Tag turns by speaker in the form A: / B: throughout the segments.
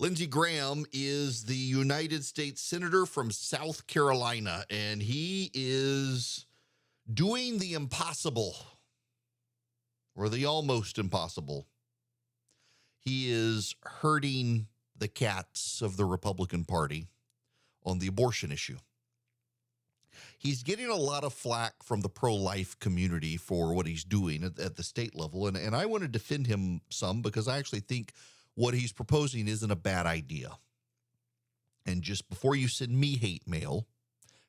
A: Lindsey Graham is the United States Senator from South Carolina, and he is doing the impossible, or the almost impossible. He is herding the cats of the Republican Party on the abortion issue. He's getting a lot of flack from the pro-life community for what he's doing at the state level, and I want to defend him some because I actually think what he's proposing isn't a bad idea. And just before you send me hate mail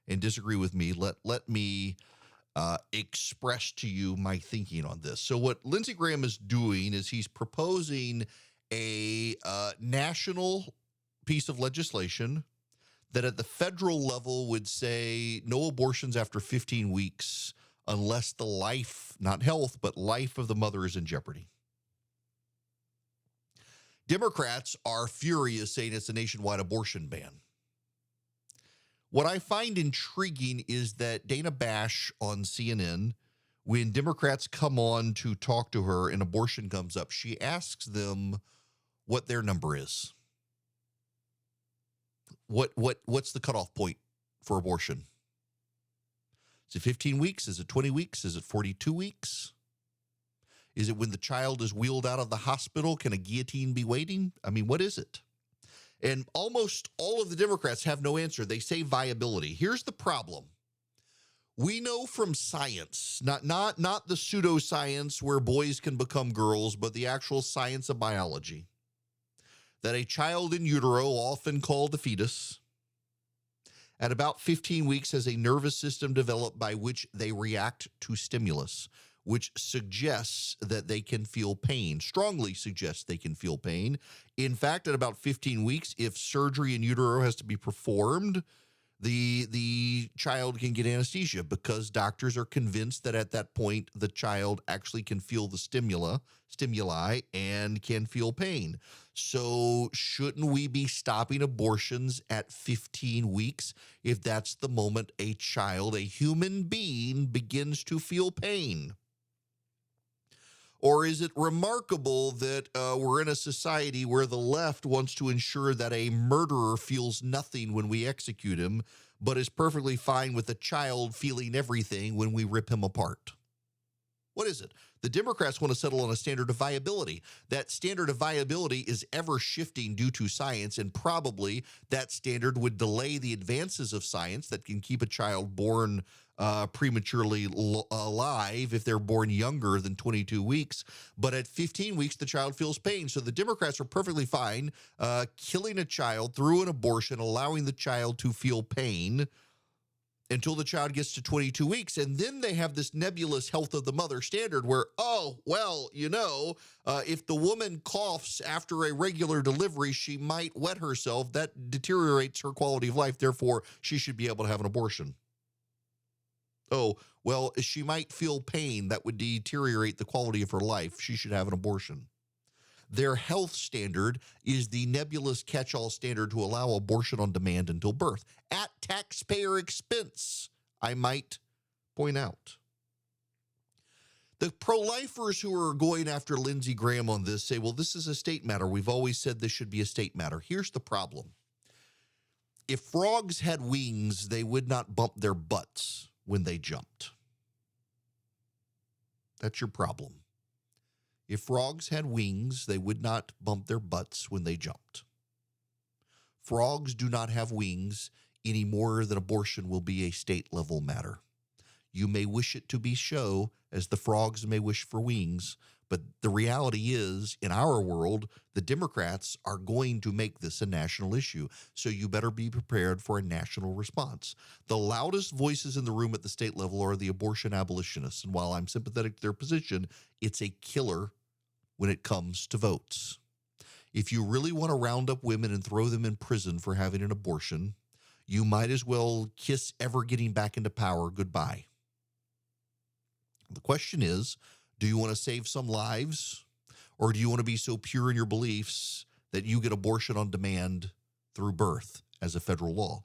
A: and disagree with me, let me express to you my thinking on this. So what Lindsey Graham is doing is he's proposing a national piece of legislation that at the federal level would say no abortions after 15 weeks unless the life, not health, but life of the mother is in jeopardy. Democrats are furious, saying it's a nationwide abortion ban. What I find intriguing is that Dana Bash on CNN, when Democrats come on to talk to her and abortion comes up, she asks them what their number is. What's the cutoff point for abortion? Is it 15 weeks? Is it 20 weeks? Is it 42 weeks? Is it when the child is wheeled out of the hospital? Can a guillotine be waiting? I mean, what is it? And almost all of the Democrats have no answer. They say viability. Here's the problem. We know from science, not the pseudoscience where boys can become girls, but the actual science of biology, that a child in utero, often called the fetus, at about 15 weeks has a nervous system developed by which they react to stimulus, which suggests that they can feel pain, strongly suggests they can feel pain. In fact, at about 15 weeks, if surgery in utero has to be performed, the child can get anesthesia because doctors are convinced that at that point, the child actually can feel the stimuli and can feel pain. So shouldn't we be stopping abortions at 15 weeks if that's the moment a child, a human being, begins to feel pain? Or is it remarkable that we're in a society where the left wants to ensure that a murderer feels nothing when we execute him, but is perfectly fine with a child feeling everything when we rip him apart? What is it? The Democrats want to settle on a standard of viability. That standard of viability is ever shifting due to science, and probably that standard would delay the advances of science that can keep a child born prematurely alive if they're born younger than 22 weeks. But at 15 weeks, the child feels pain. So the Democrats are perfectly fine killing a child through an abortion, allowing the child to feel pain until the child gets to 22 weeks. And then they have this nebulous health of the mother standard where, if the woman coughs after a regular delivery, she might wet herself. That deteriorates her quality of life. Therefore, she should be able to have an abortion. Oh, well, she might feel pain that would deteriorate the quality of her life. She should have an abortion. Their health standard is the nebulous catch-all standard to allow abortion on demand until birth, at taxpayer expense, I might point out. The pro-lifers who are going after Lindsey Graham on this say, well, this is a state matter. We've always said this should be a state matter. Here's the problem. If frogs had wings, they would not bump their butts when they jumped. That's your problem. If frogs had wings, they would not bump their butts when they jumped. Frogs do not have wings any more than abortion will be a state-level matter. You may wish it to be so, as the frogs may wish for wings, but the reality is, in our world, the Democrats are going to make this a national issue, so you better be prepared for a national response. The loudest voices in the room at the state level are the abortion abolitionists, and while I'm sympathetic to their position, it's a killer when it comes to votes. If you really want to round up women and throw them in prison for having an abortion, you might as well kiss ever getting back into power goodbye. The question is, do you want to save some lives, or do you want to be so pure in your beliefs that you get abortion on demand through birth as a federal law?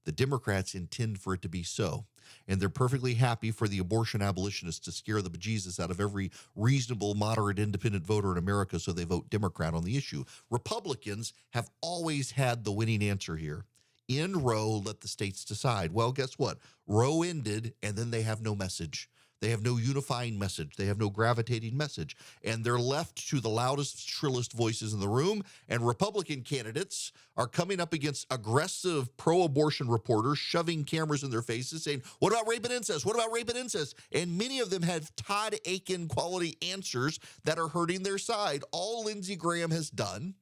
A: The Democrats intend for it to be so. And they're perfectly happy for the abortion abolitionists to scare the bejesus out of every reasonable, moderate, independent voter in America so they vote Democrat on the issue. Republicans have always had the winning answer here. End Roe, let the states decide. Well, guess what? Roe ended, and then they have no message. They have no unifying message. They have no gravitating message. And they're left to the loudest, shrillest voices in the room. And Republican candidates are coming up against aggressive pro-abortion reporters, shoving cameras in their faces, saying, what about rape and incest? What about rape and incest? And many of them have Todd Aiken quality answers that are hurting their side. All Lindsey Graham has done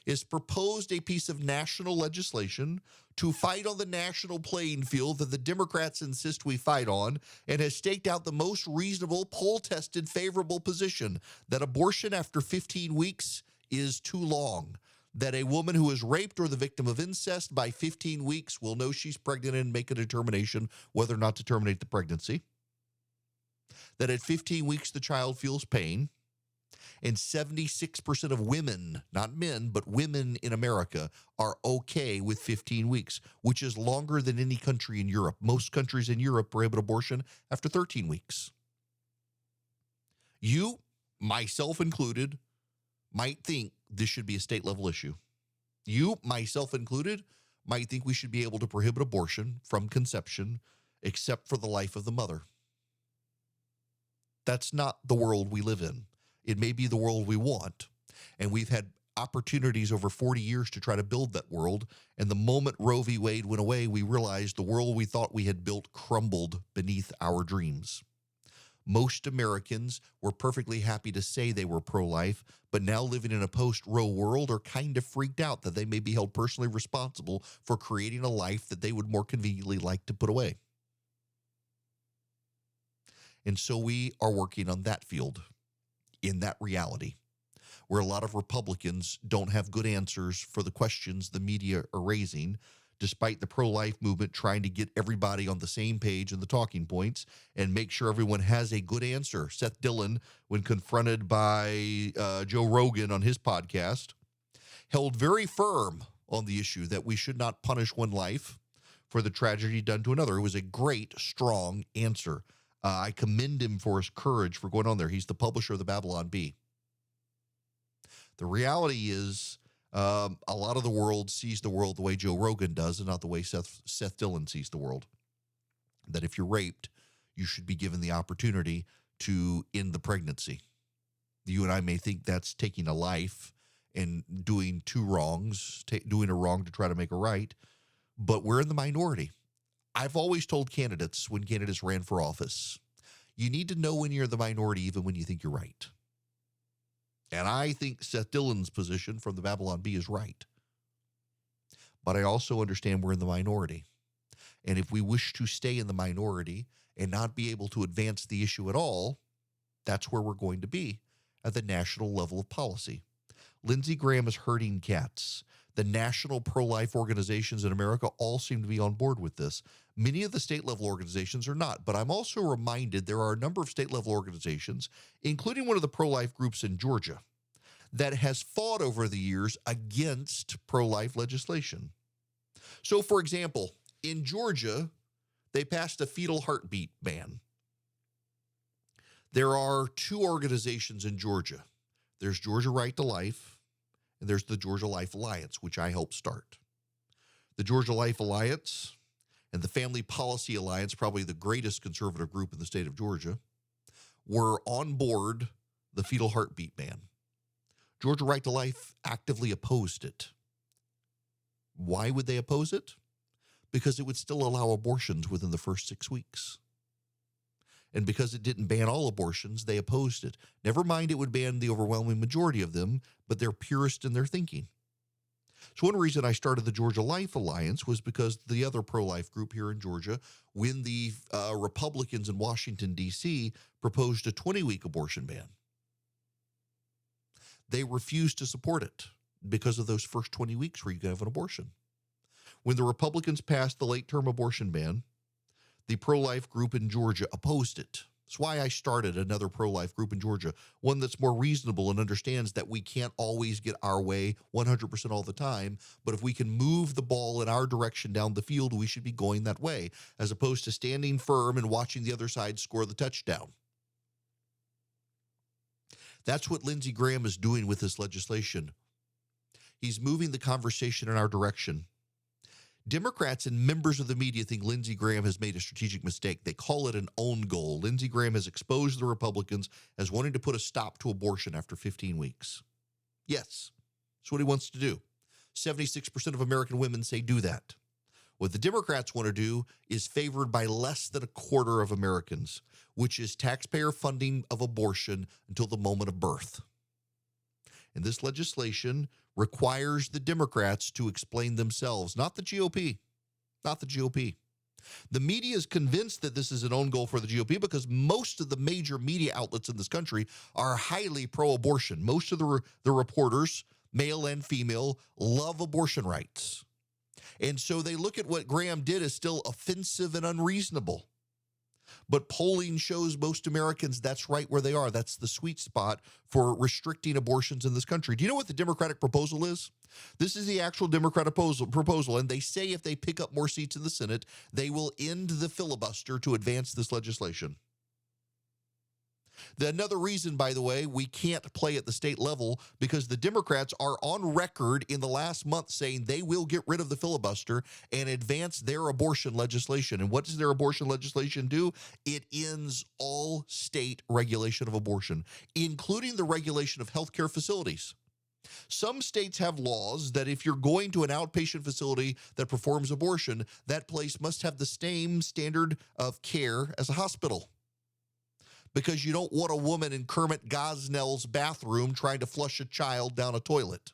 A: is proposed a piece of national legislation to fight on the national playing field that the Democrats insist we fight on, and has staked out the most reasonable, poll-tested, favorable position that abortion after 15 weeks is too long, that a woman who is raped or the victim of incest by 15 weeks will know she's pregnant and make a determination whether or not to terminate the pregnancy, that at 15 weeks the child feels pain, and 76% of women, not men, but women in America are okay with 15 weeks, which is longer than any country in Europe. Most countries in Europe prohibit abortion after 13 weeks. You, myself included, might think this should be a state-level issue. You, myself included, might think we should be able to prohibit abortion from conception except for the life of the mother. That's not the world we live in. It may be the world we want, and we've had opportunities over 40 years to try to build that world, and the moment Roe v. Wade went away, we realized the world we thought we had built crumbled beneath our dreams. Most Americans were perfectly happy to say they were pro-life, but now living in a post-Roe world are kind of freaked out that they may be held personally responsible for creating a life that they would more conveniently like to put away. And so we are working on that field, in that reality, where a lot of Republicans don't have good answers for the questions the media are raising, despite the pro-life movement trying to get everybody on the same page in the talking points and make sure everyone has a good answer. Seth Dillon, when confronted by Joe Rogan on his podcast, held very firm on the issue that we should not punish one life for the tragedy done to another. It was a great, strong answer. I commend him for his courage for going on there. He's the publisher of the Babylon Bee. The reality is a lot of the world sees the world the way Joe Rogan does and not the way Seth Dillon sees the world. That if you're raped, you should be given the opportunity to end the pregnancy. You and I may think that's taking a life and doing two wrongs, doing a wrong to try to make a right, but we're in the minority. I've always told candidates when candidates ran for office, you need to know when you're the minority even when you think you're right. And I think Seth Dillon's position from the Babylon Bee is right. But I also understand we're in the minority. And if we wish to stay in the minority and not be able to advance the issue at all, that's where we're going to be at the national level of policy. Lindsey Graham is herding cats. The national pro-life organizations in America all seem to be on board with this. Many of the state-level organizations are not, but I'm also reminded there are a number of state-level organizations, including one of the pro-life groups in Georgia, that has fought over the years against pro-life legislation. So, for example, in Georgia, they passed a fetal heartbeat ban. There are two organizations in Georgia. There's Georgia Right to Life, and there's the Georgia Life Alliance, which I helped start. The Georgia Life Alliance and the Family Policy Alliance, probably the greatest conservative group in the state of Georgia, were on board the fetal heartbeat ban. Georgia Right to Life actively opposed it. Why would they oppose it? Because it would still allow abortions within the first 6 weeks. And because it didn't ban all abortions, they opposed it. Never mind it would ban the overwhelming majority of them, but they're purist in their thinking. So one reason I started the Georgia Life Alliance was because the other pro-life group here in Georgia, when the Republicans in Washington, D.C. proposed a 20-week abortion ban, they refused to support it because of those first 20 weeks where you could have an abortion. When the Republicans passed the late-term abortion ban, the pro-life group in Georgia opposed it. That's why I started another pro-life group in Georgia, one that's more reasonable and understands that we can't always get our way 100% all the time, but if we can move the ball in our direction down the field, we should be going that way, as opposed to standing firm and watching the other side score the touchdown. That's what Lindsey Graham is doing with this legislation. He's moving the conversation in our direction. Democrats and members of the media think Lindsey Graham has made a strategic mistake. They call it an own goal. Lindsey Graham has exposed the Republicans as wanting to put a stop to abortion after 15 weeks. Yes, that's what he wants to do. 76% of American women say do that. What the Democrats want to do is favored by less than a quarter of Americans, which is taxpayer funding of abortion until the moment of birth. And this legislation requires the Democrats to explain themselves, not the GOP, not the GOP. The media is convinced that this is an own goal for the GOP because most of the major media outlets in this country are highly pro-abortion. Most of the reporters, male and female, love abortion rights. And so they look at what Graham did as still offensive and unreasonable. But polling shows most Americans that's right where they are. That's the sweet spot for restricting abortions in this country. Do you know what the Democratic proposal is? This is the actual Democratic proposal, and they say if they pick up more seats in the Senate, they will end the filibuster to advance this legislation. Another reason, by the way, we can't play at the state level because the Democrats are on record in the last month saying they will get rid of the filibuster and advance their abortion legislation. And what does their abortion legislation do? It ends all state regulation of abortion, including the regulation of healthcare facilities. Some states have laws that if you're going to an outpatient facility that performs abortion, that place must have the same standard of care as a hospital, because you don't want a woman in Kermit Gosnell's bathroom trying to flush a child down a toilet.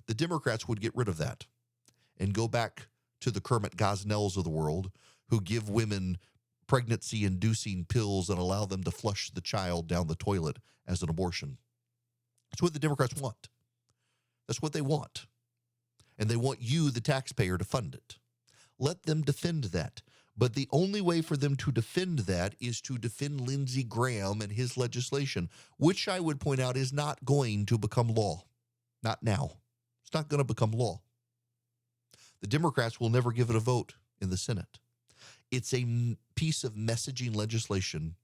A: The Democrats would get rid of that and go back to the Kermit Gosnells of the world who give women pregnancy-inducing pills and allow them to flush the child down the toilet as an abortion. That's what the Democrats want. That's what they want. And they want you, the taxpayer, to fund it. Let them defend that. But the only way for them to defend that is to defend Lindsey Graham and his legislation, which I would point out is not going to become law. Not now. It's not going to become law. The Democrats will never give it a vote in the Senate. It's a piece of messaging legislation.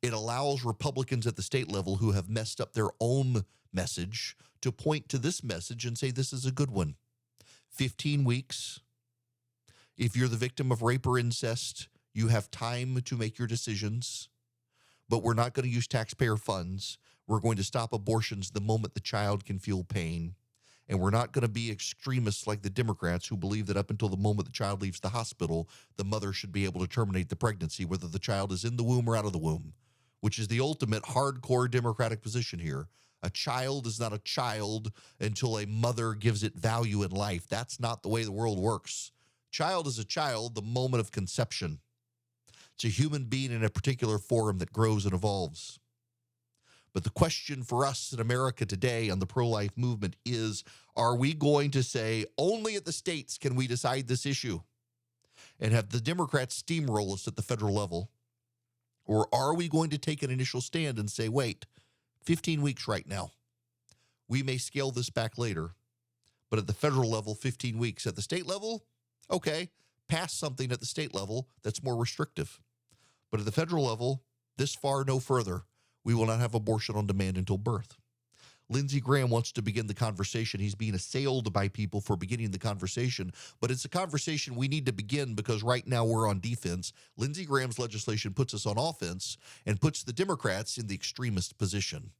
A: It allows Republicans at the state level who have messed up their own message to point to this message and say this is a good one. 15 weeks. If you're the victim of rape or incest, you have time to make your decisions, but we're not going to use taxpayer funds. We're going to stop abortions the moment the child can feel pain. And we're not going to be extremists like the Democrats who believe that up until the moment the child leaves the hospital, the mother should be able to terminate the pregnancy, whether the child is in the womb or out of the womb, which is the ultimate hardcore Democratic position here. A child is not a child until a mother gives it value in life. That's not the way the world works. Child is a child the moment of conception. It's a human being in a particular form that grows and evolves. But the question for us in America today on the pro-life movement is, are we going to say only at the states can we decide this issue and have the Democrats steamroll us at the federal level? Or are we going to take an initial stand and say, wait, 15 weeks right now. We may scale this back later, but at the federal level, 15 weeks. At the state level, okay, pass something at the state level that's more restrictive. But at the federal level, this far, no further. We will not have abortion on demand until birth. Lindsey Graham wants to begin the conversation. He's being assailed by people for beginning the conversation, but it's a conversation we need to begin because right now we're on defense. Lindsey Graham's legislation puts us on offense and puts the Democrats in the extremist position.